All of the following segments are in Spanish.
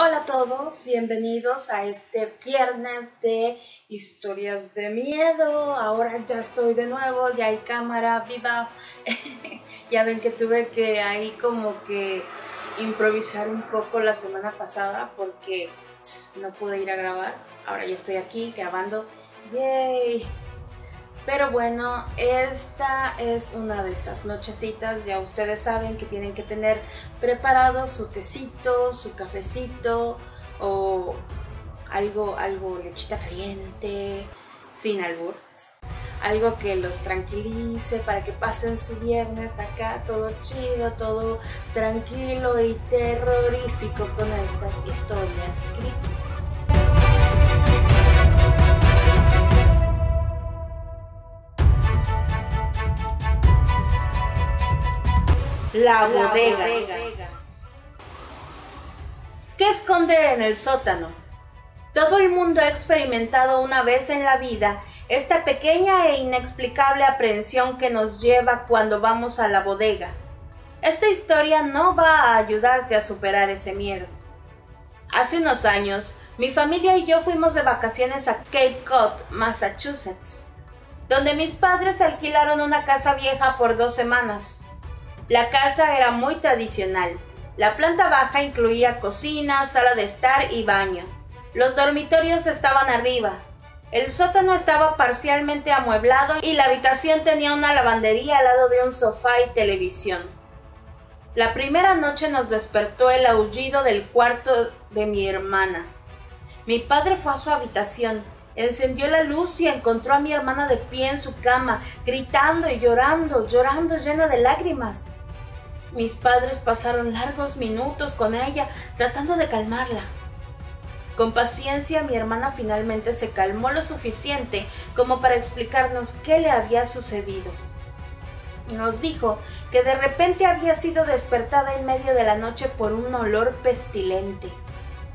Hola a todos, bienvenidos a este viernes de historias de miedo. Ahora ya estoy de nuevo, ya hay cámara viva. Ya ven que tuve que ahí como que improvisar un poco la semana pasada porque no pude ir a grabar. Ahora ya estoy aquí grabando. ¡Yay! Pero bueno, esta es una de esas nochecitas. Ya ustedes saben que tienen que tener preparado su tecito, su cafecito o algo lechita caliente, sin albur. Algo que los tranquilice para que pasen su viernes acá todo chido, todo tranquilo y terrorífico con estas historias creepy. La bodega. ¿Qué esconde en el sótano? Todo el mundo ha experimentado una vez en la vida esta pequeña e inexplicable aprehensión que nos lleva cuando vamos a la bodega. Esta historia no va a ayudarte a superar ese miedo. Hace unos años, mi familia y yo fuimos de vacaciones a Cape Cod, Massachusetts, donde mis padres alquilaron una casa vieja por 2 semanas. La casa era muy tradicional. La planta baja incluía cocina, sala de estar y baño. Los dormitorios estaban arriba. El sótano estaba parcialmente amueblado y la habitación tenía una lavandería al lado de un sofá y televisión. La primera noche nos despertó el aullido del cuarto de mi hermana. Mi padre fue a su habitación, encendió la luz y encontró a mi hermana de pie en su cama, gritando y llorando llena de lágrimas. Mis padres pasaron largos minutos con ella, tratando de calmarla. Con paciencia, mi hermana finalmente se calmó lo suficiente como para explicarnos qué le había sucedido. Nos dijo que de repente había sido despertada en medio de la noche por un olor pestilente.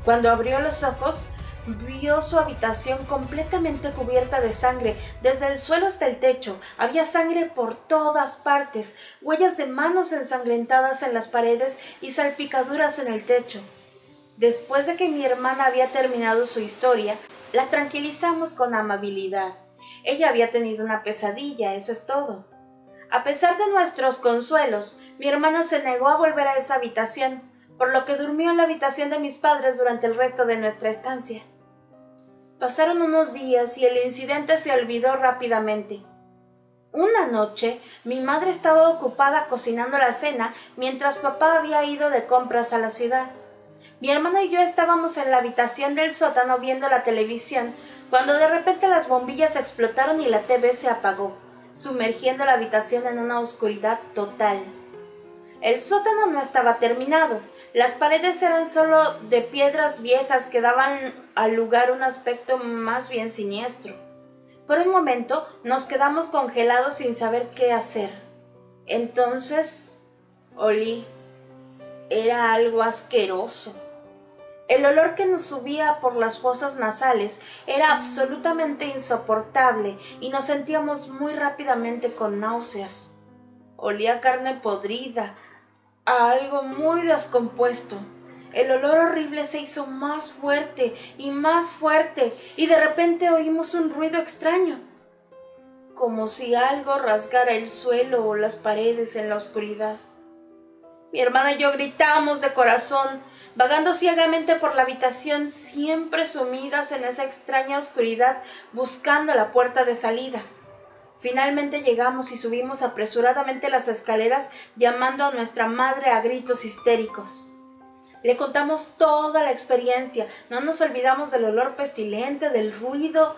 Cuando abrió los ojos, vio su habitación completamente cubierta de sangre, desde el suelo hasta el techo. Había sangre por todas partes, huellas de manos ensangrentadas en las paredes y salpicaduras en el techo. Después de que mi hermana había terminado su historia, la tranquilizamos con amabilidad. Ella había tenido una pesadilla, eso es todo. A pesar de nuestros consuelos, mi hermana se negó a volver a esa habitación, por lo que durmió en la habitación de mis padres durante el resto de nuestra estancia. Pasaron unos días y el incidente se olvidó rápidamente. Una noche, mi madre estaba ocupada cocinando la cena mientras papá había ido de compras a la ciudad. Mi hermana y yo estábamos en la habitación del sótano viendo la televisión cuando de repente las bombillas explotaron y la TV se apagó, sumergiendo la habitación en una oscuridad total. El sótano no estaba terminado. Las paredes eran solo de piedras viejas que daban al lugar un aspecto más bien siniestro. Por un momento nos quedamos congelados sin saber qué hacer. Entonces olí. Era algo asqueroso. El olor que nos subía por las fosas nasales era absolutamente insoportable y nos sentíamos muy rápidamente con náuseas. Olía a carne podrida, a algo muy descompuesto. El olor horrible se hizo más fuerte y de repente oímos un ruido extraño, como si algo rasgara el suelo o las paredes en la oscuridad. Mi hermana y yo gritamos de corazón, vagando ciegamente por la habitación, siempre sumidas en esa extraña oscuridad, buscando la puerta de salida. Finalmente llegamos y subimos apresuradamente las escaleras, llamando a nuestra madre a gritos histéricos. Le contamos toda la experiencia, no nos olvidamos del olor pestilente, del ruido.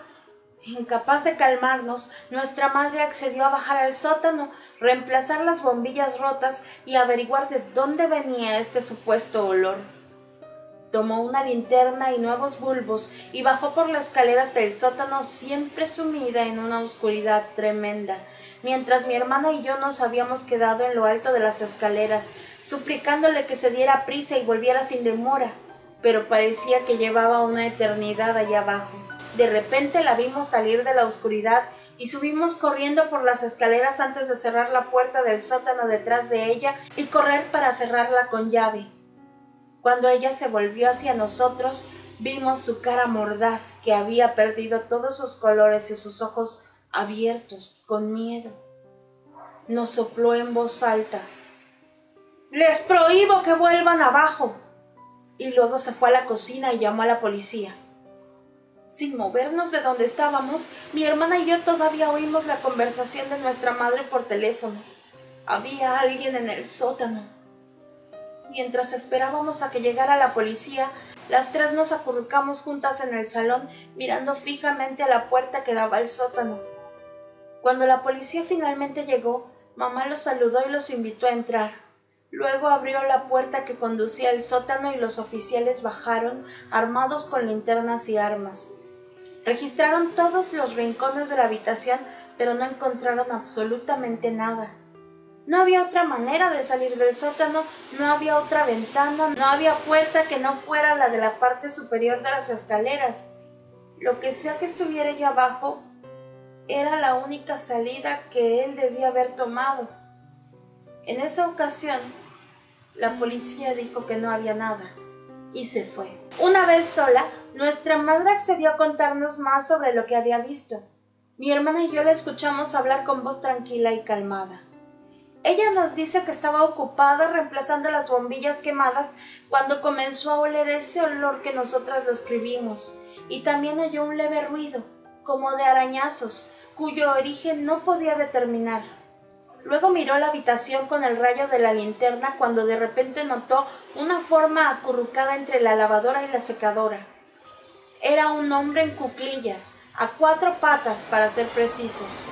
Incapaz de calmarnos, nuestra madre accedió a bajar al sótano, reemplazar las bombillas rotas y averiguar de dónde venía este supuesto olor. Tomó una linterna y nuevos bulbos y bajó por las escaleras del sótano, siempre sumida en una oscuridad tremenda, mientras mi hermana y yo nos habíamos quedado en lo alto de las escaleras, suplicándole que se diera prisa y volviera sin demora, pero parecía que llevaba una eternidad allá abajo. De repente la vimos salir de la oscuridad y subimos corriendo por las escaleras antes de cerrar la puerta del sótano detrás de ella y correr para cerrarla con llave. Cuando ella se volvió hacia nosotros, vimos su cara mordaz, que había perdido todos sus colores, y sus ojos abiertos, con miedo. Nos sopló en voz alta: «Les prohíbo que vuelvan abajo». Y luego se fue a la cocina y llamó a la policía. Sin movernos de donde estábamos, mi hermana y yo todavía oímos la conversación de nuestra madre por teléfono. Había alguien en el sótano. Mientras esperábamos a que llegara la policía, las tres nos acurrucamos juntas en el salón, mirando fijamente a la puerta que daba al sótano. Cuando la policía finalmente llegó, mamá los saludó y los invitó a entrar. Luego abrió la puerta que conducía al sótano y los oficiales bajaron, armados con linternas y armas. Registraron todos los rincones de la habitación, pero no encontraron absolutamente nada. No había otra manera de salir del sótano, no había otra ventana, no había puerta que no fuera la de la parte superior de las escaleras. Lo que sea que estuviera allá abajo era la única salida que él debía haber tomado. En esa ocasión, la policía dijo que no había nada y se fue. Una vez sola, nuestra madre accedió a contarnos más sobre lo que había visto. Mi hermana y yo la escuchamos hablar con voz tranquila y calmada. Ella nos dice que estaba ocupada reemplazando las bombillas quemadas cuando comenzó a oler ese olor que nosotras describimos, y también oyó un leve ruido, como de arañazos, cuyo origen no podía determinar. Luego miró la habitación con el rayo de la linterna cuando de repente notó una forma acurrucada entre la lavadora y la secadora. Era un hombre en cuclillas, a 4 patas para ser precisos.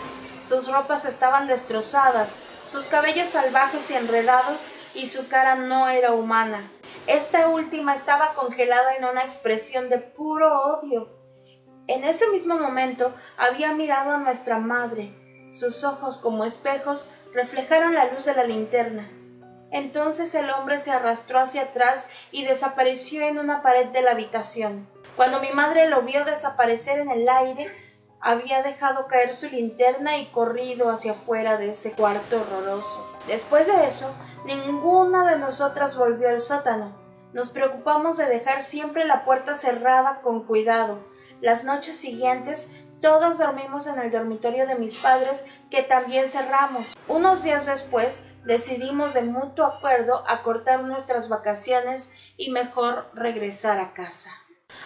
Sus ropas estaban destrozadas, sus cabellos salvajes y enredados, y su cara no era humana. Esta última estaba congelada en una expresión de puro odio. En ese mismo momento había mirado a nuestra madre. Sus ojos, como espejos, reflejaron la luz de la linterna. Entonces el hombre se arrastró hacia atrás y desapareció en una pared de la habitación. Cuando mi madre lo vio desaparecer en el aire, había dejado caer su linterna y corrido hacia afuera de ese cuarto horroroso. Después de eso, ninguna de nosotras volvió al sótano. Nos preocupamos de dejar siempre la puerta cerrada con cuidado. Las noches siguientes, todas dormimos en el dormitorio de mis padres, que también cerramos. Unos días después, decidimos de mutuo acuerdo acortar nuestras vacaciones y mejor regresar a casa.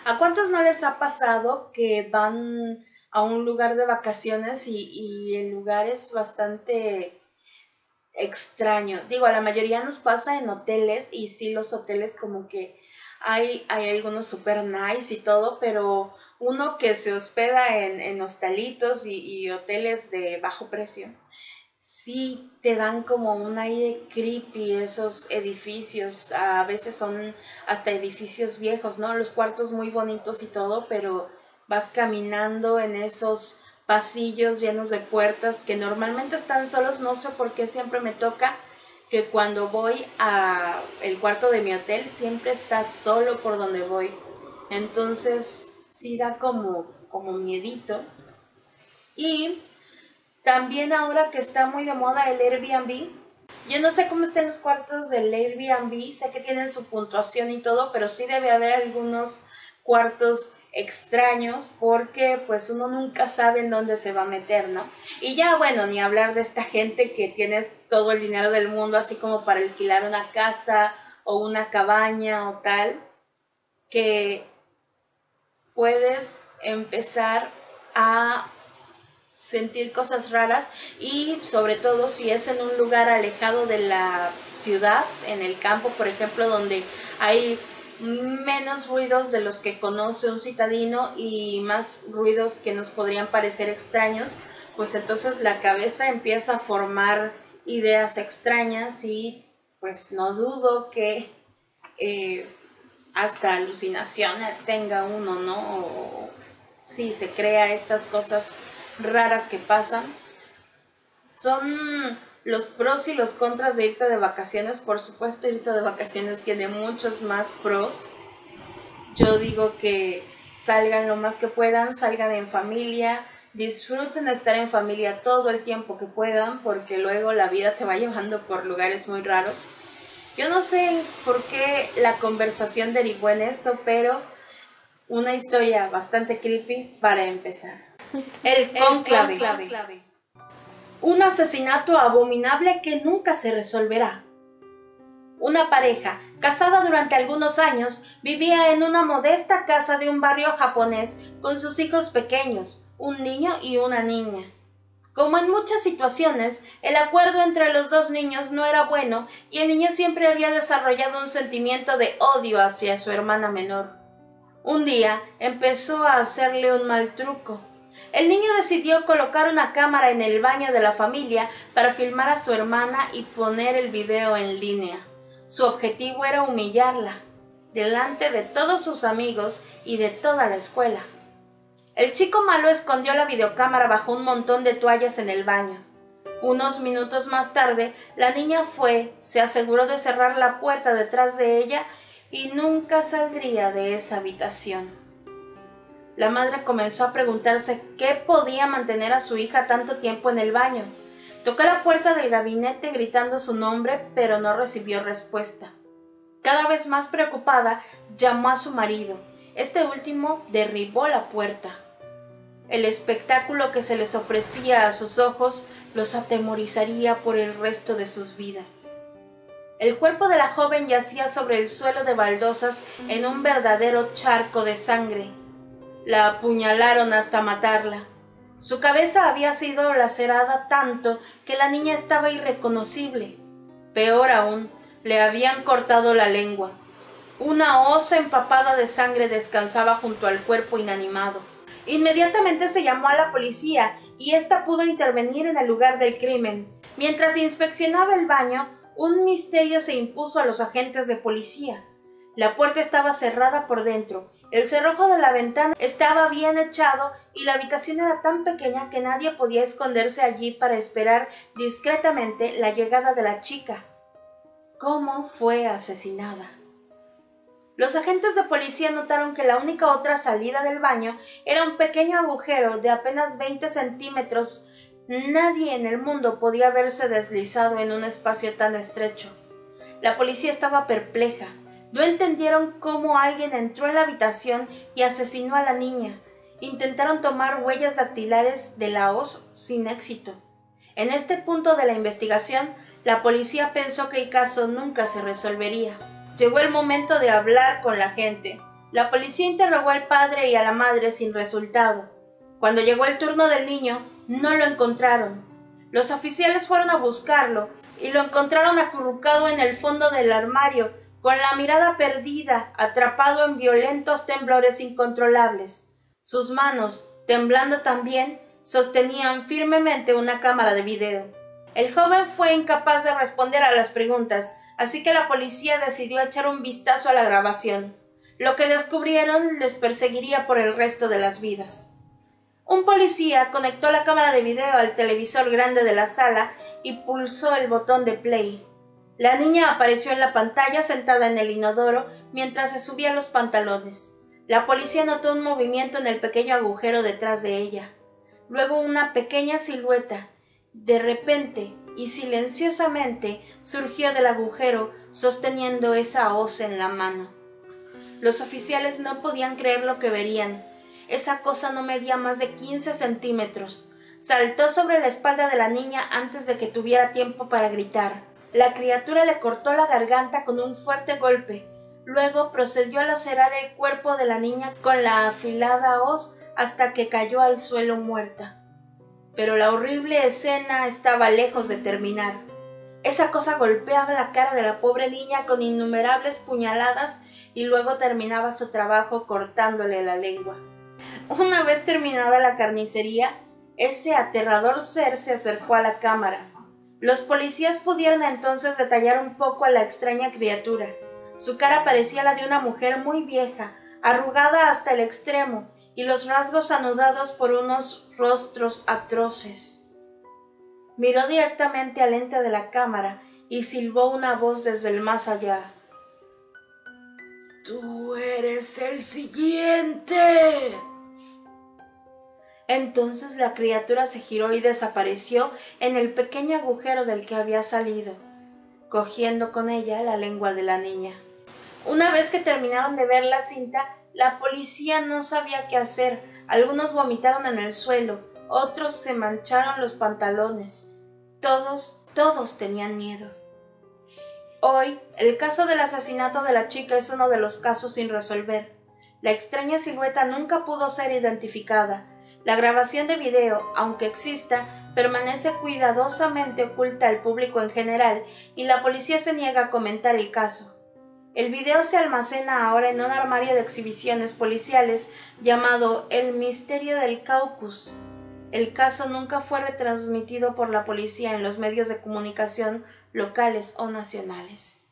¿A cuántos no les ha pasado que van a un lugar de vacaciones y el lugar es bastante extraño? Digo, a la mayoría nos pasa en hoteles, y sí, los hoteles como que hay algunos super nice y todo, pero uno que se hospeda en hostalitos y hoteles de bajo precio, sí te dan como un aire creepy esos edificios. A veces son hasta edificios viejos, ¿no? Los cuartos muy bonitos y todo, pero vas caminando en esos pasillos llenos de puertas que normalmente están solos. No sé por qué siempre me toca que cuando voy a el cuarto de mi hotel siempre está solo por donde voy. Entonces sí da como miedito. Y también ahora que está muy de moda el Airbnb, yo no sé cómo estén los cuartos del Airbnb, sé que tienen su puntuación y todo, pero sí debe haber algunos cuartos extraños porque pues uno nunca sabe en dónde se va a meter, ¿no? Y ya bueno, ni hablar de esta gente que tienes todo el dinero del mundo así como para alquilar una casa o una cabaña o tal, que puedes empezar a sentir cosas raras, y sobre todo si es en un lugar alejado de la ciudad, en el campo por ejemplo, donde hay menos ruidos de los que conoce un citadino y más ruidos que nos podrían parecer extraños, pues entonces la cabeza empieza a formar ideas extrañas y pues no dudo que hasta alucinaciones tenga uno, ¿no? O sí, se crea estas cosas raras que pasan. Son los pros y los contras de irte de vacaciones. Por supuesto, irte de vacaciones tiene muchos más pros. Yo digo que salgan lo más que puedan, salgan en familia, disfruten estar en familia todo el tiempo que puedan, porque luego la vida te va llevando por lugares muy raros. Yo no sé por qué la conversación derivó en esto, pero una historia bastante creepy para empezar. El cónclave. Un asesinato abominable que nunca se resolverá. Una pareja, casada durante algunos años, vivía en una modesta casa de un barrio japonés con sus hijos pequeños, un niño y una niña. Como en muchas situaciones, el acuerdo entre los dos niños no era bueno y el niño siempre había desarrollado un sentimiento de odio hacia su hermana menor. Un día empezó a hacerle un mal truco. El niño decidió colocar una cámara en el baño de la familia para filmar a su hermana y poner el video en línea. Su objetivo era humillarla, delante de todos sus amigos y de toda la escuela. El chico malo escondió la videocámara bajo un montón de toallas en el baño. Unos minutos más tarde, la niña se aseguró de cerrar la puerta detrás de ella y nunca saldría de esa habitación. La madre comenzó a preguntarse qué podía mantener a su hija tanto tiempo en el baño. Tocó la puerta del gabinete gritando su nombre, pero no recibió respuesta. Cada vez más preocupada, llamó a su marido. Este último derribó la puerta. El espectáculo que se les ofrecía a sus ojos los atemorizaría por el resto de sus vidas. El cuerpo de la joven yacía sobre el suelo de baldosas en un verdadero charco de sangre. La apuñalaron hasta matarla. Su cabeza había sido lacerada tanto que la niña estaba irreconocible. Peor aún, le habían cortado la lengua. Una osa empapada de sangre descansaba junto al cuerpo inanimado. Inmediatamente se llamó a la policía y ésta pudo intervenir en el lugar del crimen. Mientras inspeccionaba el baño, un misterio se impuso a los agentes de policía. La puerta estaba cerrada por dentro, el cerrojo de la ventana estaba bien echado y la habitación era tan pequeña que nadie podía esconderse allí para esperar discretamente la llegada de la chica. ¿Cómo fue asesinada? Los agentes de policía notaron que la única otra salida del baño era un pequeño agujero de apenas 20 centímetros. Nadie en el mundo podía haberse deslizado en un espacio tan estrecho. La policía estaba perpleja. No entendieron cómo alguien entró en la habitación y asesinó a la niña. Intentaron tomar huellas dactilares de la hoz sin éxito. En este punto de la investigación, la policía pensó que el caso nunca se resolvería. Llegó el momento de hablar con la gente. La policía interrogó al padre y a la madre sin resultado. Cuando llegó el turno del niño, no lo encontraron. Los oficiales fueron a buscarlo y lo encontraron acurrucado en el fondo del armario, con la mirada perdida, atrapado en violentos temblores incontrolables. Sus manos, temblando también, sostenían firmemente una cámara de video. El joven fue incapaz de responder a las preguntas, así que la policía decidió echar un vistazo a la grabación. Lo que descubrieron les perseguiría por el resto de las vidas. Un policía conectó la cámara de video al televisor grande de la sala y pulsó el botón de play. La niña apareció en la pantalla sentada en el inodoro mientras se subía los pantalones. La policía notó un movimiento en el pequeño agujero detrás de ella. Luego una pequeña silueta. De repente y silenciosamente surgió del agujero sosteniendo esa hoz en la mano. Los oficiales no podían creer lo que verían. Esa cosa no medía más de 15 centímetros. Saltó sobre la espalda de la niña antes de que tuviera tiempo para gritar. La criatura le cortó la garganta con un fuerte golpe. Luego procedió a lacerar el cuerpo de la niña con la afilada hoz hasta que cayó al suelo muerta. Pero la horrible escena estaba lejos de terminar. Esa cosa golpeaba la cara de la pobre niña con innumerables puñaladas y luego terminaba su trabajo cortándole la lengua. Una vez terminada la carnicería, ese aterrador ser se acercó a la cámara. Los policías pudieron entonces detallar un poco a la extraña criatura. Su cara parecía la de una mujer muy vieja, arrugada hasta el extremo, y los rasgos anudados por unos rostros atroces. Miró directamente al ente de la cámara y silbó una voz desde el más allá. «¡Tú eres el siguiente!». Entonces la criatura se giró y desapareció en el pequeño agujero del que había salido. cogiendo con ella la lengua de la niña. Una vez que terminaron de ver la cinta, la policía no sabía qué hacer. Algunos vomitaron en el suelo, otros se mancharon los pantalones. Todos tenían miedo. Hoy, el caso del asesinato de la chica es uno de los casos sin resolver. La extraña silueta nunca pudo ser identificada. La grabación de video, aunque exista, permanece cuidadosamente oculta al público en general y la policía se niega a comentar el caso. El video se almacena ahora en un armario de exhibiciones policiales llamado El Misterio del Caucus. El caso nunca fue retransmitido por la policía en los medios de comunicación locales o nacionales.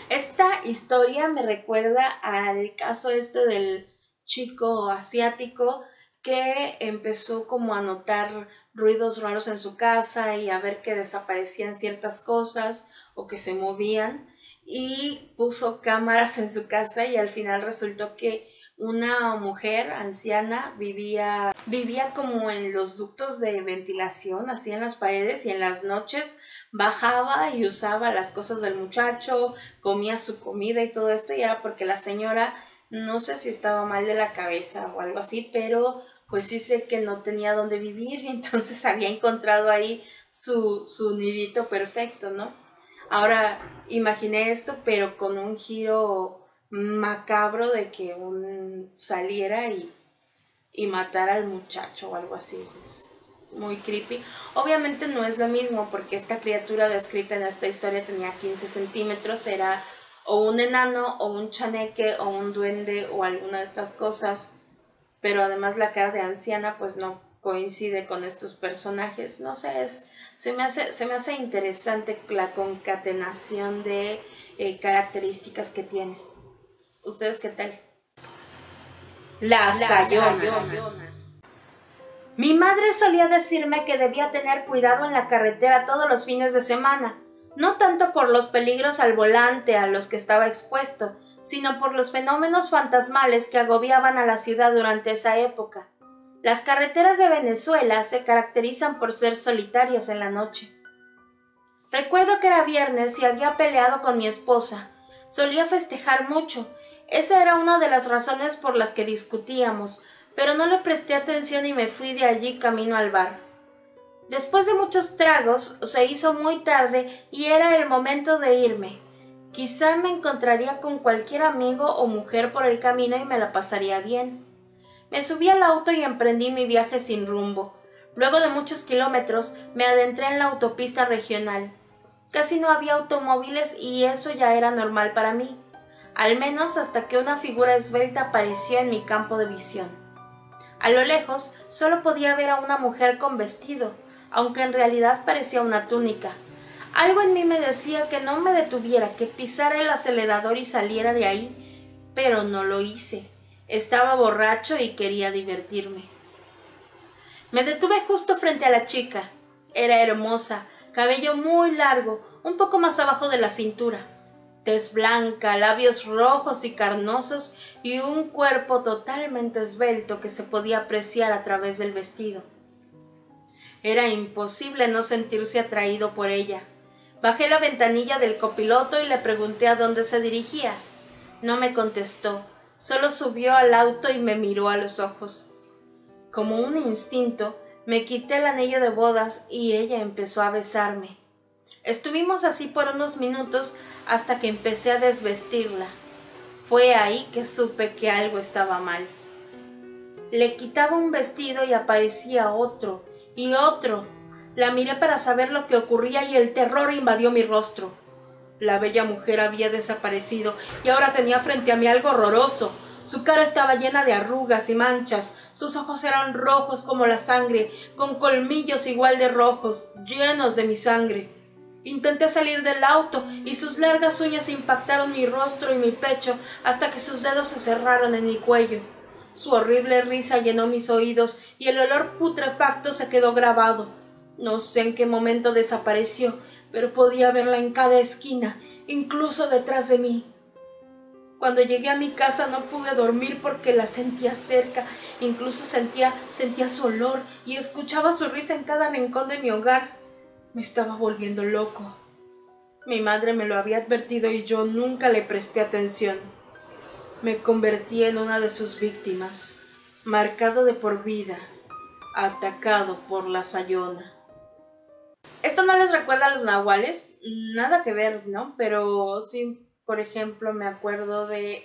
Esta historia me recuerda al caso del chico asiático que empezó como a notar ruidos raros en su casa y a ver que desaparecían ciertas cosas o que se movían, y puso cámaras en su casa y al final resultó que una mujer anciana vivía como en los ductos de ventilación, así en las paredes, y en las noches bajaba y usaba las cosas del muchacho, comía su comida y todo esto, y era porque la señora, no sé si estaba mal de la cabeza o algo así, pero pues sí sé que no tenía dónde vivir, y entonces había encontrado ahí su nidito perfecto, ¿no? Ahora imaginé esto, pero con un giro macabro de que saliera y matara al muchacho o algo así. Es muy creepy. Obviamente no es lo mismo porque esta criatura descrita en esta historia tenía 15 centímetros, era o un enano o un chaneque o un duende o alguna de estas cosas, pero además la cara de anciana pues no coincide con estos personajes. No sé, se me hace interesante la concatenación de características que tiene. ¿Ustedes qué tal? La Sayona. Mi madre solía decirme que debía tener cuidado en la carretera todos los fines de semana, no tanto por los peligros al volante a los que estaba expuesto, sino por los fenómenos fantasmales que agobiaban a la ciudad durante esa época. Las carreteras de Venezuela se caracterizan por ser solitarias en la noche. Recuerdo que era viernes y había peleado con mi esposa. Solía festejar mucho. Esa era una de las razones por las que discutíamos, pero no le presté atención y me fui de allí camino al bar. Después de muchos tragos, se hizo muy tarde y era el momento de irme. Quizá me encontraría con cualquier amigo o mujer por el camino y me la pasaría bien. Me subí al auto y emprendí mi viaje sin rumbo. Luego de muchos kilómetros, me adentré en la autopista regional. Casi no había automóviles y eso ya era normal para mí, al menos hasta que una figura esbelta apareció en mi campo de visión. A lo lejos, solo podía ver a una mujer con vestido, aunque en realidad parecía una túnica. Algo en mí me decía que no me detuviera, que pisara el acelerador y saliera de ahí, pero no lo hice. Estaba borracho y quería divertirme. Me detuve justo frente a la chica. Era hermosa, cabello muy largo, un poco más abajo de la cintura, tez blanca, labios rojos y carnosos y un cuerpo totalmente esbelto que se podía apreciar a través del vestido. Era imposible no sentirse atraído por ella. Bajé la ventanilla del copiloto y le pregunté a dónde se dirigía. No me contestó. Solo subió al auto y me miró a los ojos. Como un instinto, me quité el anillo de bodas y ella empezó a besarme. Estuvimos así por unos minutos hasta que empecé a desvestirla. Fue ahí que supe que algo estaba mal. Le quitaba un vestido y aparecía otro y otro. La miré para saber lo que ocurría y el terror invadió mi rostro. La bella mujer había desaparecido y ahora tenía frente a mí algo horroroso. Su cara estaba llena de arrugas y manchas, sus ojos eran rojos como la sangre, con colmillos igual de rojos, llenos de mi sangre. Intenté salir del auto y sus largas uñas impactaron mi rostro y mi pecho hasta que sus dedos se cerraron en mi cuello. Su horrible risa llenó mis oídos y el olor putrefacto se quedó grabado. No sé en qué momento desapareció, pero podía verla en cada esquina, incluso detrás de mí. Cuando llegué a mi casa no pude dormir porque la sentía cerca, incluso sentía su olor y escuchaba su risa en cada rincón de mi hogar. Me estaba volviendo loco. Mi madre me lo había advertido y yo nunca le presté atención. Me convertí en una de sus víctimas, marcado de por vida, atacado por la Sayona. Esto no les recuerda a los nahuales, nada que ver, ¿no? Pero sí, por ejemplo, me acuerdo de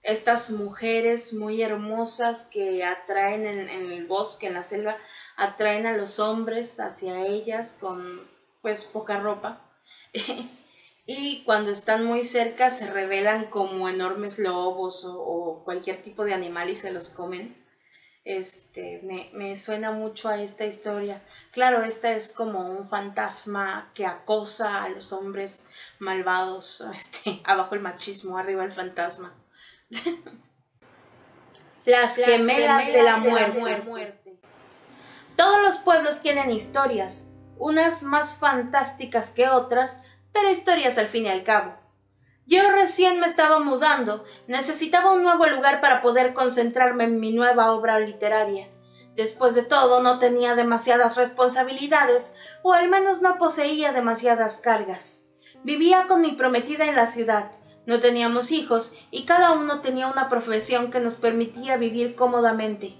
estas mujeres muy hermosas que atraen en el bosque, en la selva, atraen a los hombres hacia ellas con pues poca ropa. Y cuando están muy cerca se revelan como enormes lobos o cualquier tipo de animal y se los comen. Me suena mucho a esta historia. Claro, esta es como un fantasma que acosa a los hombres malvados. Abajo el machismo, arriba el fantasma. Las gemelas de la muerte. Todos los pueblos tienen historias, unas más fantásticas que otras, pero historias al fin y al cabo. Yo recién me estaba mudando, necesitaba un nuevo lugar para poder concentrarme en mi nueva obra literaria. Después de todo, no tenía demasiadas responsabilidades, o al menos no poseía demasiadas cargas. Vivía con mi prometida en la ciudad, no teníamos hijos y cada uno tenía una profesión que nos permitía vivir cómodamente.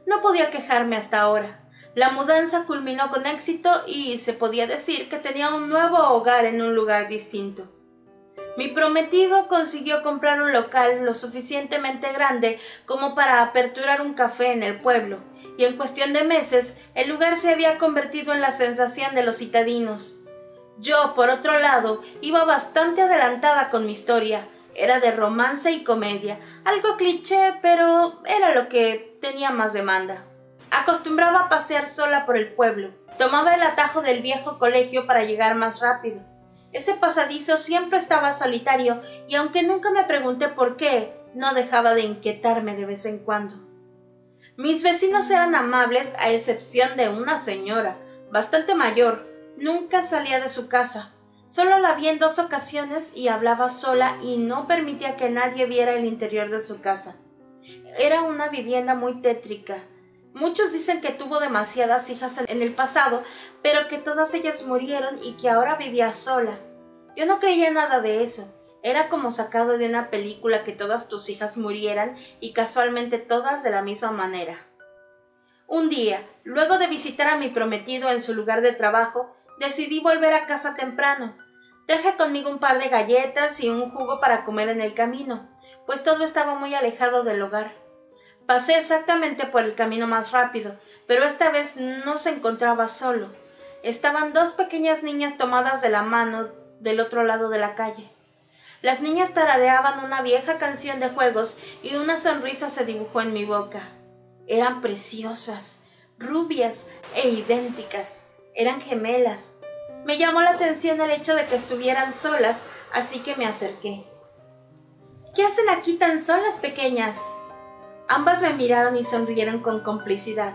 No podía quejarme hasta ahora. La mudanza culminó con éxito y se podía decir que tenía un nuevo hogar en un lugar distinto. Mi prometido consiguió comprar un local lo suficientemente grande como para aperturar un café en el pueblo, y en cuestión de meses el lugar se había convertido en la sensación de los citadinos. Yo, por otro lado, iba bastante adelantada con mi historia. Era de romance y comedia, algo cliché, pero era lo que tenía más demanda. Acostumbraba a pasear sola por el pueblo. Tomaba el atajo del viejo colegio para llegar más rápido. Ese pasadizo siempre estaba solitario y aunque nunca me pregunté por qué, no dejaba de inquietarme de vez en cuando. Mis vecinos eran amables a excepción de una señora, bastante mayor. Nunca salía de su casa. Solo la vi en 2 ocasiones y hablaba sola y no permitía que nadie viera el interior de su casa. Era una vivienda muy tétrica. Muchos dicen que tuvo demasiadas hijas en el pasado, pero que todas ellas murieron y que ahora vivía sola. Yo no creía nada de eso. Era como sacado de una película que todas tus hijas murieran y casualmente todas de la misma manera. Un día, luego de visitar a mi prometido en su lugar de trabajo, decidí volver a casa temprano. Traje conmigo un par de galletas y un jugo para comer en el camino, pues todo estaba muy alejado del hogar. Pasé exactamente por el camino más rápido, pero esta vez no se encontraba solo. Estaban 2 pequeñas niñas tomadas de la mano del otro lado de la calle. Las niñas tarareaban una vieja canción de juegos y una sonrisa se dibujó en mi boca. Eran preciosas, rubias e idénticas. Eran gemelas. Me llamó la atención el hecho de que estuvieran solas, así que me acerqué. ¿Qué hacen aquí tan solas, pequeñas? Ambas me miraron y sonrieron con complicidad.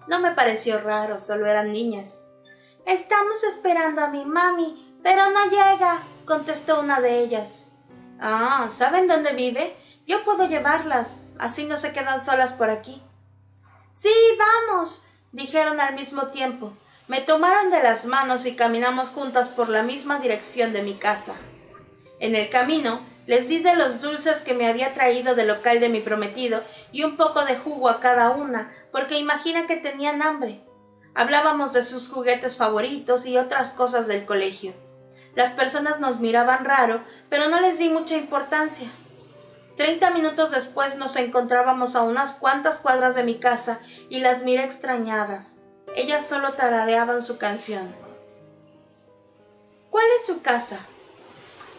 No me pareció raro, solo eran niñas. Estamos esperando a mi mami, pero no llega, contestó una de ellas. Ah, ¿saben dónde vive? Yo puedo llevarlas, así no se quedan solas por aquí. Sí, vamos, dijeron al mismo tiempo. Me tomaron de las manos y caminamos juntas por la misma dirección de mi casa. En el camino, les di de los dulces que me había traído del local de mi prometido y un poco de jugo a cada una, porque imagina que tenían hambre. Hablábamos de sus juguetes favoritos y otras cosas del colegio. Las personas nos miraban raro, pero no les di mucha importancia. 30 minutos después nos encontrábamos a unas cuantas cuadras de mi casa y las miré extrañadas. Ellas solo tarareaban su canción. ¿Cuál es su casa?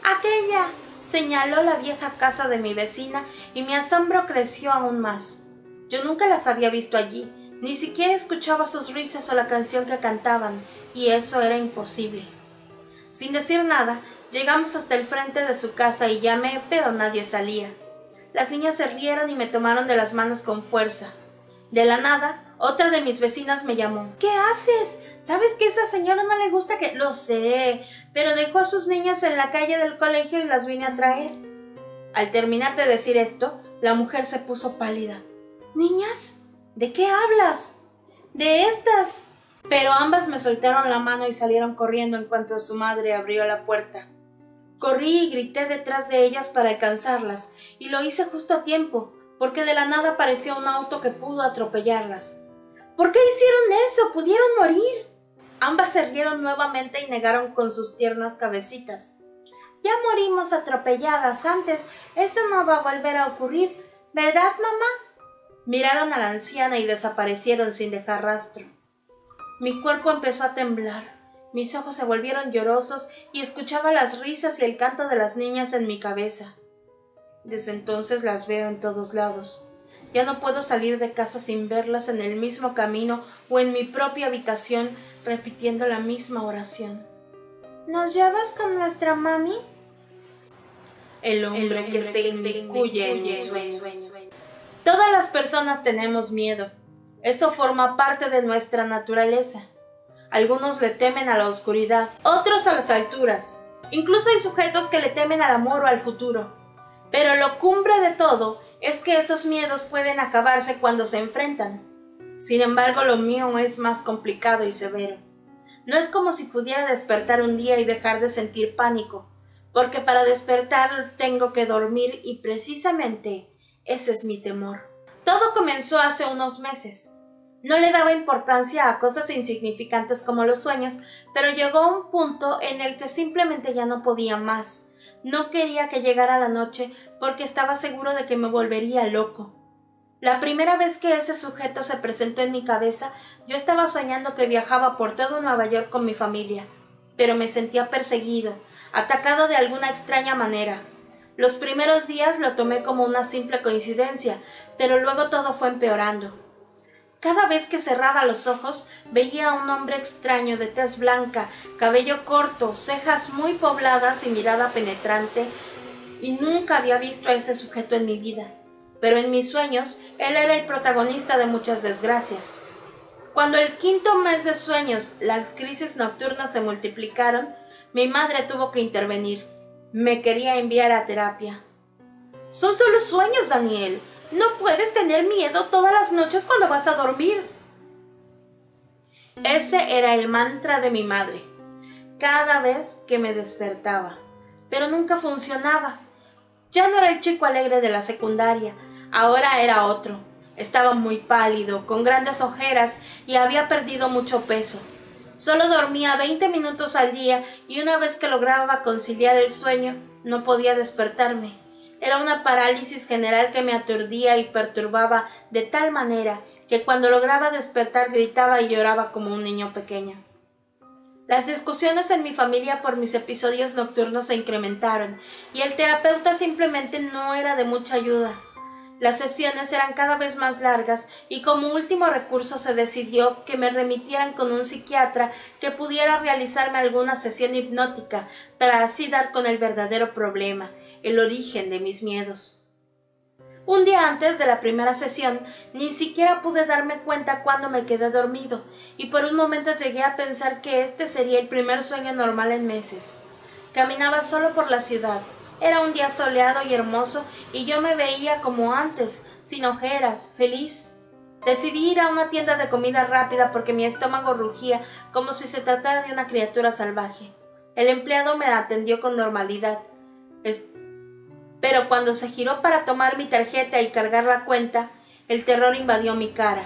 Aquella, señaló la vieja casa de mi vecina y mi asombro creció aún más. Yo nunca las había visto allí, ni siquiera escuchaba sus risas o la canción que cantaban, y eso era imposible. Sin decir nada, llegamos hasta el frente de su casa y llamé, pero nadie salía. Las niñas se rieron y me tomaron de las manos con fuerza. De la nada, otra de mis vecinas me llamó. ¿Qué haces? ¿Sabes que a esa señora no le gusta que...? Lo sé, pero dejó a sus niñas en la calle del colegio y las vine a traer. Al terminar de decir esto, la mujer se puso pálida. ¿Niñas? ¿De qué hablas? De estas. pero ambas me soltaron la mano y salieron corriendo en cuanto su madre abrió la puerta. Corrí y grité detrás de ellas para alcanzarlas, y lo hice justo a tiempo, porque de la nada apareció un auto que pudo atropellarlas. ¿Por qué hicieron eso? ¡Pudieron morir! Ambas se rieron nuevamente y negaron con sus tiernas cabecitas. Ya morimos atropelladas antes, eso no va a volver a ocurrir, ¿verdad, mamá? Miraron a la anciana y desaparecieron sin dejar rastro. Mi cuerpo empezó a temblar, mis ojos se volvieron llorosos y escuchaba las risas y el canto de las niñas en mi cabeza. Desde entonces las veo en todos lados. Ya no puedo salir de casa sin verlas en el mismo camino o en mi propia habitación repitiendo la misma oración. ¿Nos llevas con nuestra mami? El hombre que se inmiscuye en mis sueños. Todas las personas tenemos miedo. Eso forma parte de nuestra naturaleza. Algunos le temen a la oscuridad, otros a las alturas. Incluso hay sujetos que le temen al amor o al futuro. Pero lo cumbre de todo es que esos miedos pueden acabarse cuando se enfrentan. Sin embargo, lo mío es más complicado y severo. No es como si pudiera despertar un día y dejar de sentir pánico, porque para despertar tengo que dormir y precisamente ese es mi temor. Todo comenzó hace unos meses. No le daba importancia a cosas insignificantes como los sueños, pero llegó un punto en el que simplemente ya no podía más. No quería que llegara la noche porque estaba seguro de que me volvería loco. La primera vez que ese sujeto se presentó en mi cabeza, yo estaba soñando que viajaba por todo Nueva York con mi familia, pero me sentía perseguido, atacado de alguna extraña manera. Los primeros días lo tomé como una simple coincidencia, pero luego todo fue empeorando. Cada vez que cerraba los ojos, veía a un hombre extraño de tez blanca, cabello corto, cejas muy pobladas y mirada penetrante, y nunca había visto a ese sujeto en mi vida. Pero en mis sueños, él era el protagonista de muchas desgracias. Cuando el quinto mes de sueños, las crisis nocturnas se multiplicaron, mi madre tuvo que intervenir. Me quería enviar a terapia. «Son solo sueños, Daniel. No puedes tener miedo todas las noches cuando vas a dormir». Ese era el mantra de mi madre, cada vez que me despertaba. Pero nunca funcionaba. Ya no era el chico alegre de la secundaria, ahora era otro. Estaba muy pálido, con grandes ojeras y había perdido mucho peso. Solo dormía 20 minutos al día y una vez que lograba conciliar el sueño, no podía despertarme. Era una parálisis general que me aturdía y perturbaba de tal manera que cuando lograba despertar gritaba y lloraba como un niño pequeño. Las discusiones en mi familia por mis episodios nocturnos se incrementaron y el terapeuta simplemente no era de mucha ayuda. Las sesiones eran cada vez más largas y como último recurso se decidió que me remitieran con un psiquiatra que pudiera realizarme alguna sesión hipnótica para así dar con el verdadero problema, el origen de mis miedos. Un día antes de la primera sesión, ni siquiera pude darme cuenta cuando me quedé dormido y por un momento llegué a pensar que este sería el primer sueño normal en meses. Caminaba solo por la ciudad. Era un día soleado y hermoso y yo me veía como antes, sin ojeras, feliz. Decidí ir a una tienda de comida rápida porque mi estómago rugía como si se tratara de una criatura salvaje. El empleado me atendió con normalidad. Pero cuando se giró para tomar mi tarjeta y cargar la cuenta, el terror invadió mi cara.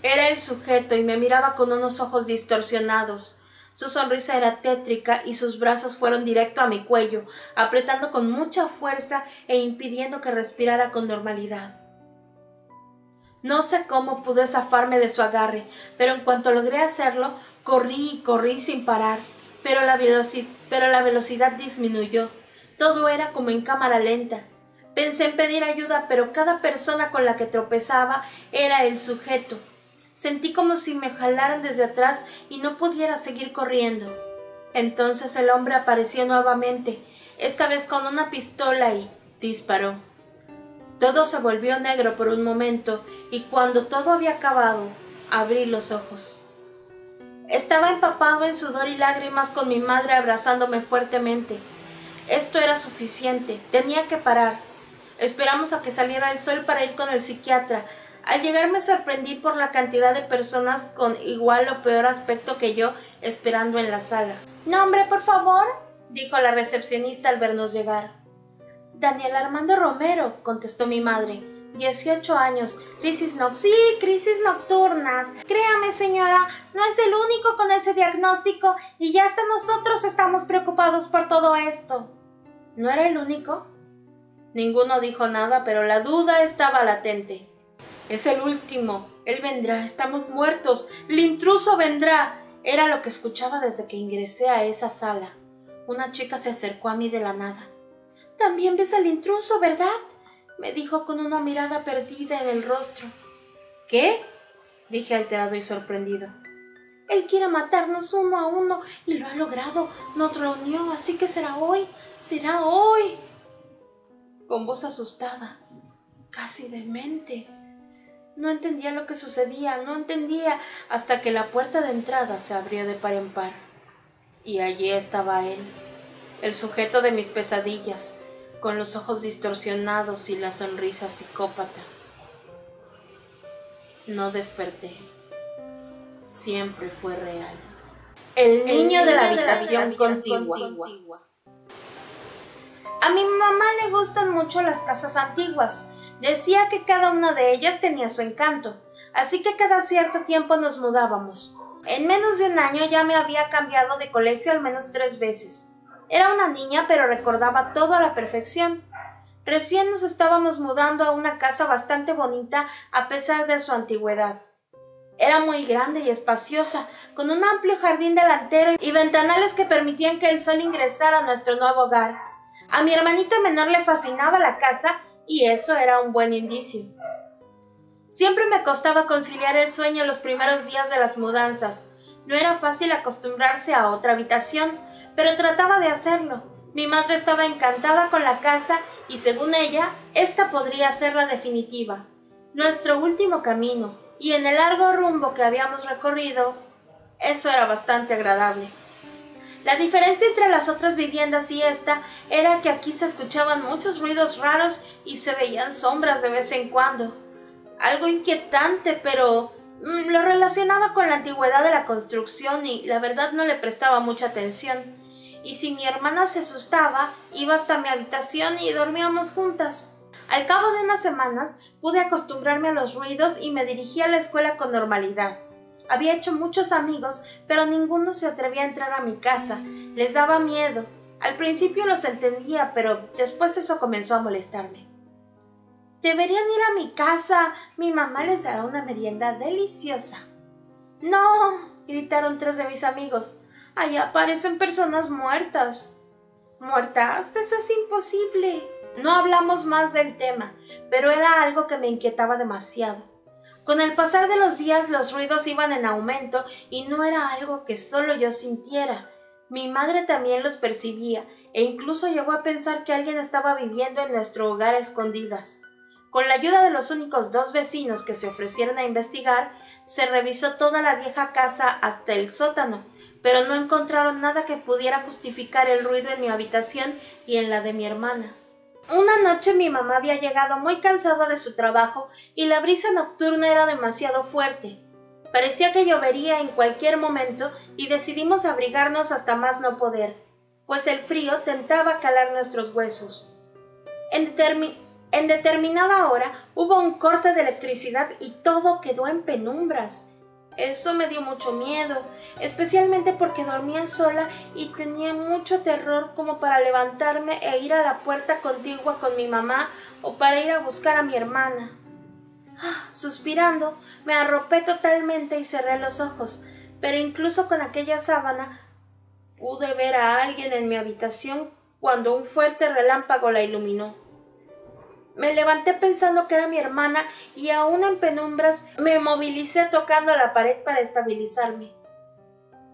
Era el sujeto y me miraba con unos ojos distorsionados. Su sonrisa era tétrica y sus brazos fueron directo a mi cuello, apretando con mucha fuerza e impidiendo que respirara con normalidad. No sé cómo pude zafarme de su agarre, pero en cuanto logré hacerlo, corrí y corrí sin parar, pero la velocidad disminuyó. Todo era como en cámara lenta. Pensé en pedir ayuda, pero cada persona con la que tropezaba era el sujeto. Sentí como si me jalaran desde atrás y no pudiera seguir corriendo. Entonces el hombre apareció nuevamente, esta vez con una pistola y disparó. Todo se volvió negro por un momento y cuando todo había acabado, abrí los ojos. Estaba empapado en sudor y lágrimas con mi madre abrazándome fuertemente. Esto era suficiente, tenía que parar. Esperamos a que saliera el sol para ir con el psiquiatra. Al llegar me sorprendí por la cantidad de personas con igual o peor aspecto que yo esperando en la sala. «¿Nombre, por favor?», dijo la recepcionista al vernos llegar. «Daniel Armando Romero», contestó mi madre. 18 años, Sí, crisis nocturnas. Créame, señora, no es el único con ese diagnóstico y ya hasta nosotros estamos preocupados por todo esto». ¿No era el único? Ninguno dijo nada, pero la duda estaba latente. «Es el último. Él vendrá. Estamos muertos. El intruso vendrá». Era lo que escuchaba desde que ingresé a esa sala. Una chica se acercó a mí de la nada. «También ves al intruso, ¿verdad?», me dijo con una mirada perdida en el rostro. «¿Qué?», dije alterado y sorprendido. «Él quiere matarnos uno a uno y lo ha logrado. Nos reunió, así que será hoy. Será hoy». Con voz asustada, casi demente. No entendía lo que sucedía, no entendía, hasta que la puerta de entrada se abrió de par en par. Y allí estaba él, el sujeto de mis pesadillas, con los ojos distorsionados y la sonrisa psicópata. No desperté. Siempre fue real. El niño de la habitación contigua. A mi mamá le gustan mucho las casas antiguas. Decía que cada una de ellas tenía su encanto, así que cada cierto tiempo nos mudábamos. En menos de un año ya me había cambiado de colegio al menos 3 veces. Era una niña, pero recordaba todo a la perfección. Recién nos estábamos mudando a una casa bastante bonita a pesar de su antigüedad. Era muy grande y espaciosa, con un amplio jardín delantero y ventanales que permitían que el sol ingresara a nuestro nuevo hogar. A mi hermanita menor le fascinaba la casa y eso era un buen indicio. Siempre me costaba conciliar el sueño los primeros días de las mudanzas. No era fácil acostumbrarse a otra habitación, pero trataba de hacerlo. Mi madre estaba encantada con la casa y, según ella, esta podría ser la definitiva, nuestro último camino, y en el largo rumbo que habíamos recorrido, eso era bastante agradable. La diferencia entre las otras viviendas y esta era que aquí se escuchaban muchos ruidos raros y se veían sombras de vez en cuando. Algo inquietante, pero lo relacionaba con la antigüedad de la construcción y la verdad no le prestaba mucha atención. Y si mi hermana se asustaba, iba hasta mi habitación y dormíamos juntas. Al cabo de unas semanas pude acostumbrarme a los ruidos y me dirigí a la escuela con normalidad. Había hecho muchos amigos, pero ninguno se atrevía a entrar a mi casa. Les daba miedo. Al principio los entendía, pero después eso comenzó a molestarme. «Deberían ir a mi casa. Mi mamá les dará una merienda deliciosa». «No», gritaron 3 de mis amigos. «Allá aparecen personas muertas». «¿Muertas? Eso es imposible». No hablamos más del tema, pero era algo que me inquietaba demasiado. Con el pasar de los días los ruidos iban en aumento y no era algo que solo yo sintiera. Mi madre también los percibía e incluso llegó a pensar que alguien estaba viviendo en nuestro hogar a escondidas. Con la ayuda de los únicos 2 vecinos que se ofrecieron a investigar, se revisó toda la vieja casa hasta el sótano, pero no encontraron nada que pudiera justificar el ruido en mi habitación y en la de mi hermana. Una noche mi mamá había llegado muy cansada de su trabajo y la brisa nocturna era demasiado fuerte. Parecía que llovería en cualquier momento y decidimos abrigarnos hasta más no poder, pues el frío tentaba calar nuestros huesos. En determinada hora hubo un corte de electricidad y todo quedó en penumbras. Eso me dio mucho miedo, especialmente porque dormía sola y tenía mucho terror como para levantarme e ir a la puerta contigua con mi mamá o para ir a buscar a mi hermana. Suspirando, me arropé totalmente y cerré los ojos, pero incluso con aquella sábana pude ver a alguien en mi habitación cuando un fuerte relámpago la iluminó. Me levanté pensando que era mi hermana y aún en penumbras me movilicé tocando la pared para estabilizarme.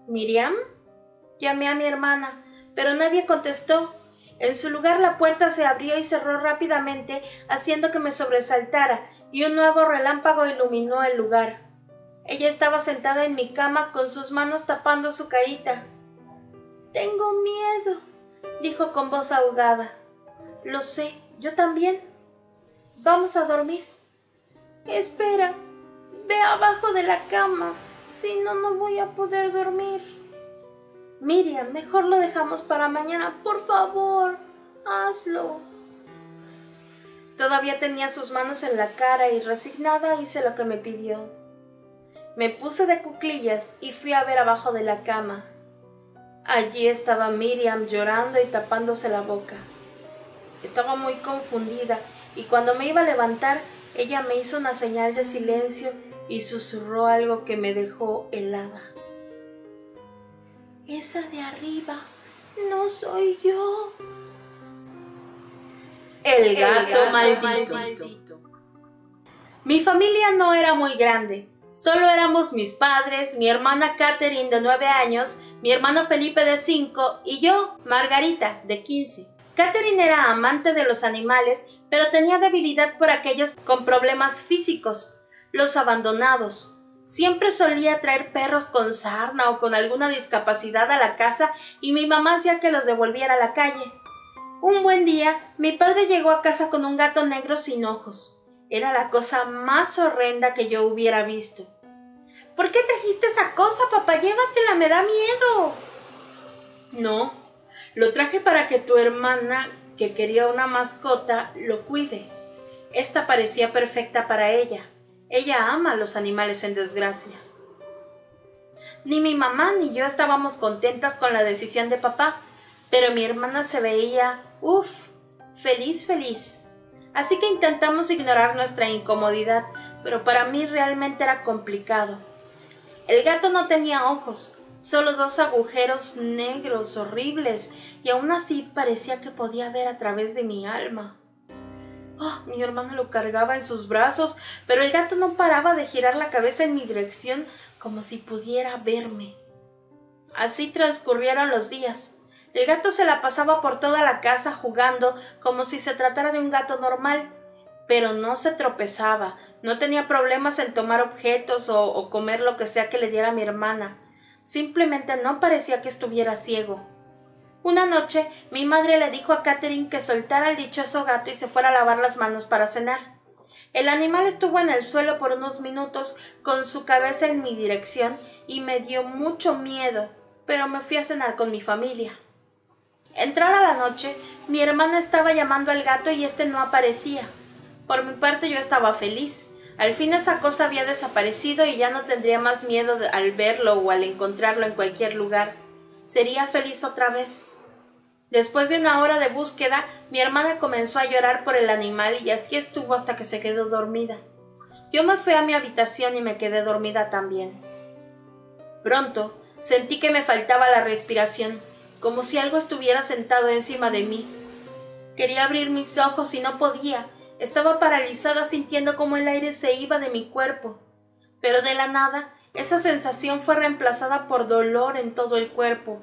«¿Miriam?», llamé a mi hermana, pero nadie contestó. En su lugar la puerta se abrió y cerró rápidamente, haciendo que me sobresaltara, y un nuevo relámpago iluminó el lugar. Ella estaba sentada en mi cama con sus manos tapando su carita. «Tengo miedo», dijo con voz ahogada. «Lo sé, yo también. Vamos a dormir». Espera, ve abajo de la cama, si no, no voy a poder dormir. Miriam, mejor lo dejamos para mañana, por favor, hazlo. Todavía tenía sus manos en la cara y resignada hice lo que me pidió. Me puse de cuclillas y fui a ver abajo de la cama. Allí estaba Miriam llorando y tapándose la boca. Estaba muy confundida y cuando me iba a levantar, ella me hizo una señal de silencio y susurró algo que me dejó helada. Esa de arriba no soy yo. El gato maldito. Mi familia no era muy grande. Solo éramos mis padres, mi hermana Catherine de 9 años, mi hermano Felipe de 5 y yo, Margarita, de 15. Catherine era amante de los animales, pero tenía debilidad por aquellos con problemas físicos, los abandonados. Siempre solía traer perros con sarna o con alguna discapacidad a la casa y mi mamá hacía que los devolviera a la calle. Un buen día, mi padre llegó a casa con un gato negro sin ojos. Era la cosa más horrenda que yo hubiera visto. ¿Por qué trajiste esa cosa, papá? Llévatela, me da miedo. No, lo traje para que tu hermana, que quería una mascota, lo cuide. Esta parecía perfecta para ella. Ella ama a los animales en desgracia. Ni mi mamá ni yo estábamos contentas con la decisión de papá, pero mi hermana se veía, feliz. Así que intentamos ignorar nuestra incomodidad, pero para mí realmente era complicado. El gato no tenía ojos, solo 2 agujeros negros horribles, y aún así parecía que podía ver a través de mi alma. Mi hermana lo cargaba en sus brazos, pero el gato no paraba de girar la cabeza en mi dirección como si pudiera verme. Así transcurrieron los días. El gato se la pasaba por toda la casa jugando como si se tratara de un gato normal, pero no se tropezaba, no tenía problemas en tomar objetos o comer lo que sea que le diera a mi hermana. Simplemente no parecía que estuviera ciego. Una noche, mi madre le dijo a Catherine que soltara al dichoso gato y se fuera a lavar las manos para cenar. El animal estuvo en el suelo por unos minutos con su cabeza en mi dirección y me dio mucho miedo, pero me fui a cenar con mi familia. Entrada la noche, mi hermana estaba llamando al gato y este no aparecía. Por mi parte yo estaba feliz. Al fin esa cosa había desaparecido y ya no tendría más miedo al verlo o al encontrarlo en cualquier lugar. Sería feliz otra vez. Después de 1 hora de búsqueda, mi hermana comenzó a llorar por el animal y así estuvo hasta que se quedó dormida. Yo me fui a mi habitación y me quedé dormida también. Pronto sentí que me faltaba la respiración, como si algo estuviera sentado encima de mí. Quería abrir mis ojos y no podía. Estaba paralizada sintiendo cómo el aire se iba de mi cuerpo. Pero de la nada, esa sensación fue reemplazada por dolor en todo el cuerpo.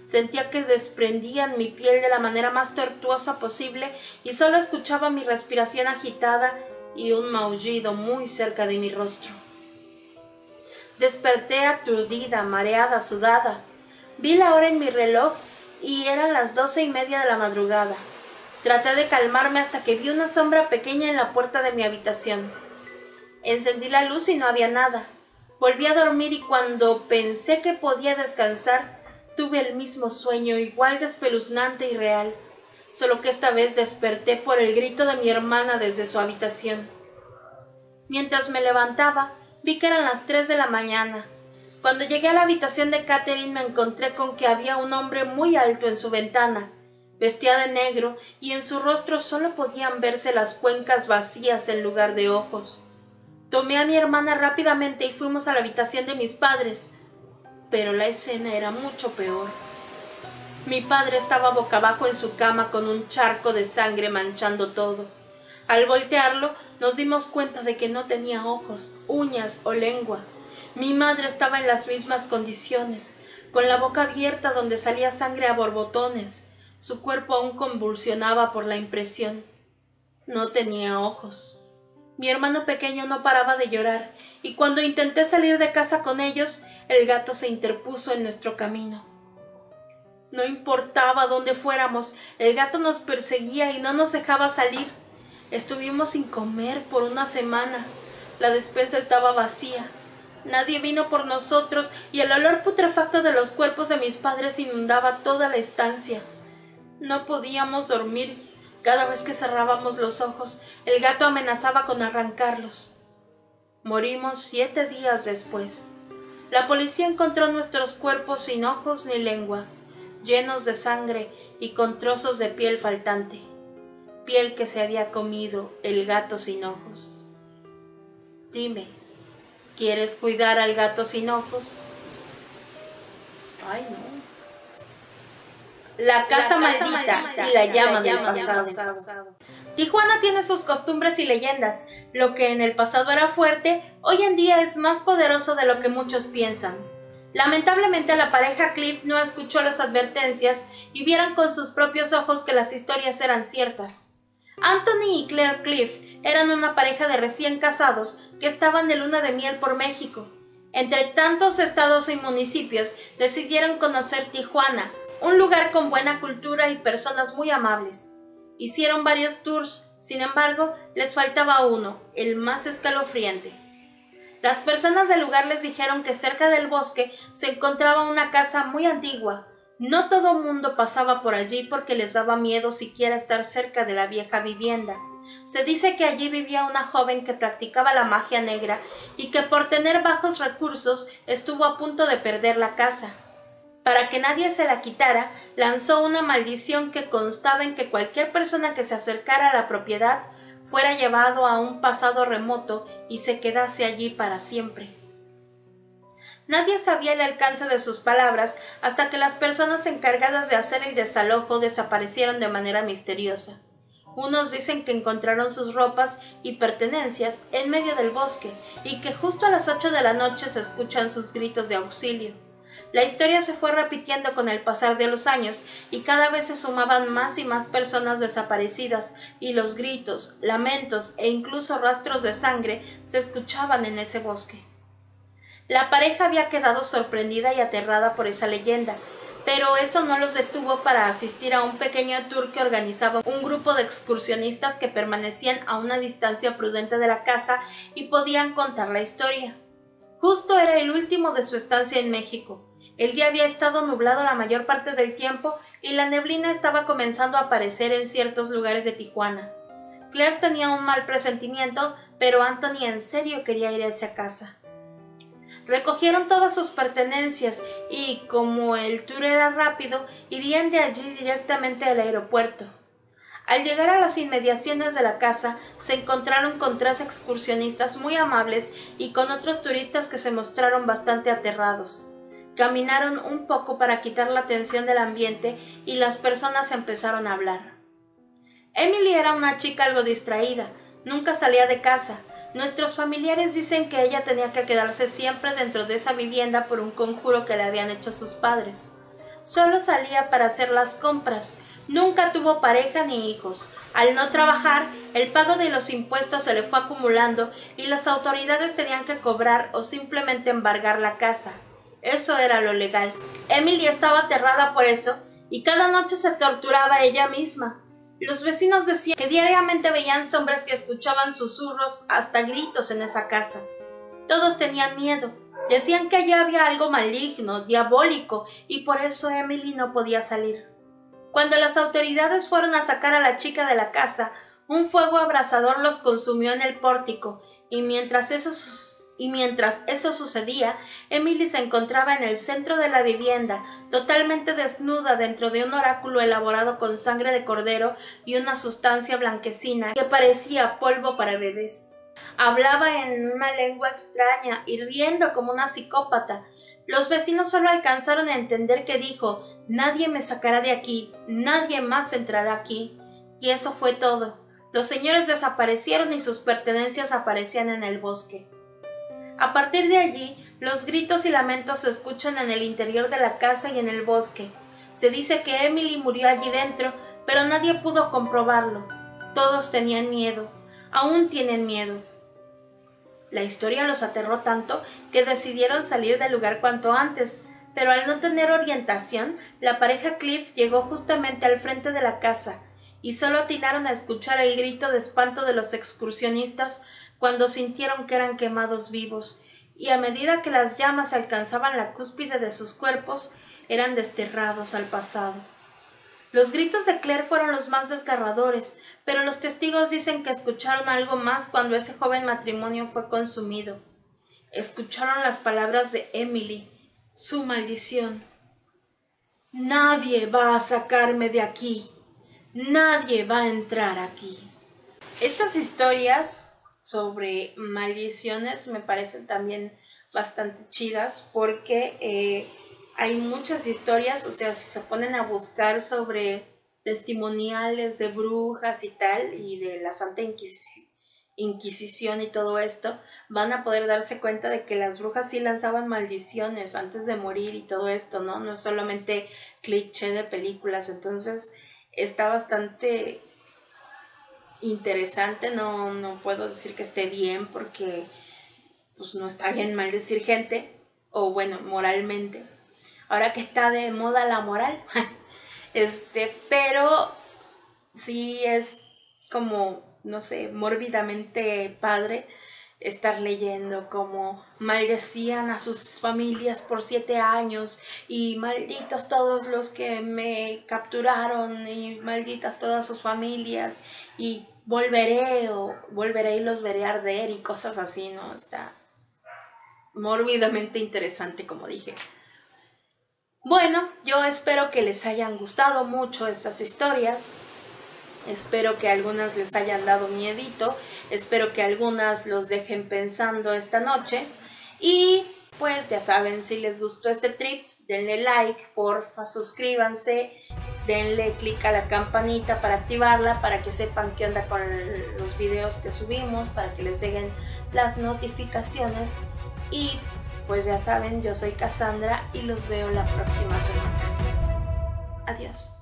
Sentía que desprendían mi piel de la manera más tortuosa posible y solo escuchaba mi respiración agitada y un maullido muy cerca de mi rostro. Desperté aturdida, mareada, sudada. Vi la hora en mi reloj y eran las 12:30 de la madrugada. Traté de calmarme hasta que vi una sombra pequeña en la puerta de mi habitación. Encendí la luz y no había nada. Volví a dormir y cuando pensé que podía descansar, tuve el mismo sueño, igual de espeluznante y real, solo que esta vez desperté por el grito de mi hermana desde su habitación. Mientras me levantaba, vi que eran las 3 de la mañana. Cuando llegué a la habitación de Catherine me encontré con que había un hombre muy alto en su ventana. Vestía de negro y en su rostro solo podían verse las cuencas vacías en lugar de ojos. Tomé a mi hermana rápidamente y fuimos a la habitación de mis padres, pero la escena era mucho peor. Mi padre estaba boca abajo en su cama con un charco de sangre manchando todo. Al voltearlo, nos dimos cuenta de que no tenía ojos, uñas o lengua. Mi madre estaba en las mismas condiciones, con la boca abierta donde salía sangre a borbotones. Su cuerpo aún convulsionaba por la impresión. No tenía ojos. Mi hermano pequeño no paraba de llorar, y cuando intenté salir de casa con ellos, el gato se interpuso en nuestro camino. No importaba dónde fuéramos, el gato nos perseguía y no nos dejaba salir. Estuvimos sin comer por 1 semana. La despensa estaba vacía. Nadie vino por nosotros y el olor putrefacto de los cuerpos de mis padres inundaba toda la estancia. No podíamos dormir. Cada vez que cerrábamos los ojos, el gato amenazaba con arrancarlos. Morimos 7 días después. La policía encontró nuestros cuerpos sin ojos ni lengua, llenos de sangre y con trozos de piel faltante. Piel que se había comido el gato sin ojos. Dime, ¿quieres cuidar al gato sin ojos? Ay, no. La casa maldita y la llama del pasado. Tijuana tiene sus costumbres y leyendas. Lo que en el pasado era fuerte, hoy en día es más poderoso de lo que muchos piensan. Lamentablemente la pareja Cliff no escuchó las advertencias y vieron con sus propios ojos que las historias eran ciertas. Anthony y Claire Cliff eran una pareja de recién casados que estaban de luna de miel por México. Entre tantos estados y municipios decidieron conocer Tijuana, un lugar con buena cultura y personas muy amables. Hicieron varios tours, sin embargo, les faltaba uno, el más escalofriante. Las personas del lugar les dijeron que cerca del bosque se encontraba una casa muy antigua. No todo mundo pasaba por allí porque les daba miedo siquiera estar cerca de la vieja vivienda. Se dice que allí vivía una joven que practicaba la magia negra y que por tener bajos recursos estuvo a punto de perder la casa. Para que nadie se la quitara, lanzó una maldición que constaba en que cualquier persona que se acercara a la propiedad fuera llevado a un pasado remoto y se quedase allí para siempre. Nadie sabía el alcance de sus palabras hasta que las personas encargadas de hacer el desalojo desaparecieron de manera misteriosa. Unos dicen que encontraron sus ropas y pertenencias en medio del bosque y que justo a las 8 de la noche se escuchan sus gritos de auxilio. La historia se fue repitiendo con el pasar de los años y cada vez se sumaban más y más personas desaparecidas y los gritos, lamentos e incluso rastros de sangre se escuchaban en ese bosque. La pareja había quedado sorprendida y aterrada por esa leyenda, pero eso no los detuvo para asistir a un pequeño tour que organizaba un grupo de excursionistas que permanecían a una distancia prudente de la casa y podían contar la historia. Justo era el último de su estancia en México. El día había estado nublado la mayor parte del tiempo y la neblina estaba comenzando a aparecer en ciertos lugares de Tijuana. Claire tenía un mal presentimiento, pero Anthony en serio quería ir a esa casa. Recogieron todas sus pertenencias y, como el tour era rápido, irían de allí directamente al aeropuerto. Al llegar a las inmediaciones de la casa, se encontraron con 3 excursionistas muy amables y con otros turistas que se mostraron bastante aterrados. Caminaron un poco para quitar la tensión del ambiente y las personas empezaron a hablar. Emily era una chica algo distraída, nunca salía de casa. Nuestros familiares dicen que ella tenía que quedarse siempre dentro de esa vivienda por un conjuro que le habían hecho sus padres. Solo salía para hacer las compras, nunca tuvo pareja ni hijos. Al no trabajar, el pago de los impuestos se le fue acumulando y las autoridades tenían que cobrar o simplemente embargar la casa. Eso era lo legal. Emily estaba aterrada por eso y cada noche se torturaba a ella misma. Los vecinos decían que diariamente veían sombras y escuchaban susurros, hasta gritos en esa casa. Todos tenían miedo. Decían que allí había algo maligno, diabólico, y por eso Emily no podía salir. Cuando las autoridades fueron a sacar a la chica de la casa, un fuego abrasador los consumió en el pórtico, y mientras eso sucedía, Emily se encontraba en el centro de la vivienda, totalmente desnuda dentro de un oráculo elaborado con sangre de cordero y una sustancia blanquecina que parecía polvo para bebés. Hablaba en una lengua extraña y riendo como una psicópata. Los vecinos solo alcanzaron a entender que dijo: «Nadie me sacará de aquí, nadie más entrará aquí». Y eso fue todo. Los señores desaparecieron y sus pertenencias aparecían en el bosque. A partir de allí, los gritos y lamentos se escuchan en el interior de la casa y en el bosque. Se dice que Emily murió allí dentro, pero nadie pudo comprobarlo. Todos tenían miedo, aún tienen miedo. La historia los aterró tanto que decidieron salir del lugar cuanto antes, pero al no tener orientación, la pareja Cliff llegó justamente al frente de la casa y solo atinaron a escuchar el grito de espanto de los excursionistas cuando sintieron que eran quemados vivos, y a medida que las llamas alcanzaban la cúspide de sus cuerpos, eran desterrados al pasado. Los gritos de Claire fueron los más desgarradores, pero los testigos dicen que escucharon algo más cuando ese joven matrimonio fue consumido. Escucharon las palabras de Emily, su maldición. Nadie va a sacarme de aquí. Nadie va a entrar aquí. Estas historias sobre maldiciones me parecen también bastante chidas porque hay muchas historias, o sea, si se ponen a buscar sobre testimoniales de brujas y tal, y de la Santa Inquisición y todo esto, van a poder darse cuenta de que las brujas sí les daban maldiciones antes de morir y todo esto, ¿no? No es solamente cliché de películas. Entonces está bastante interesante. No puedo decir que esté bien porque pues no está bien maldecir gente, o bueno, moralmente. Ahora que está de moda la moral, pero sí es como, no sé, mórbidamente padre estar leyendo cómo maldecían a sus familias por 7 años y malditos todos los que me capturaron y malditas todas sus familias y volveré y los veré arder y cosas así, ¿no? Está mórbidamente interesante, como dije. Bueno, yo espero que les hayan gustado mucho estas historias. Espero que algunas les hayan dado miedito. Espero que algunas los dejen pensando esta noche. Y pues ya saben, si les gustó este trip, denle like, porfa, suscríbanse. Denle click a la campanita para activarla, para que sepan qué onda con los videos que subimos, para que les lleguen las notificaciones. Y pues ya saben, yo soy Cassandra y los veo la próxima semana. Adiós.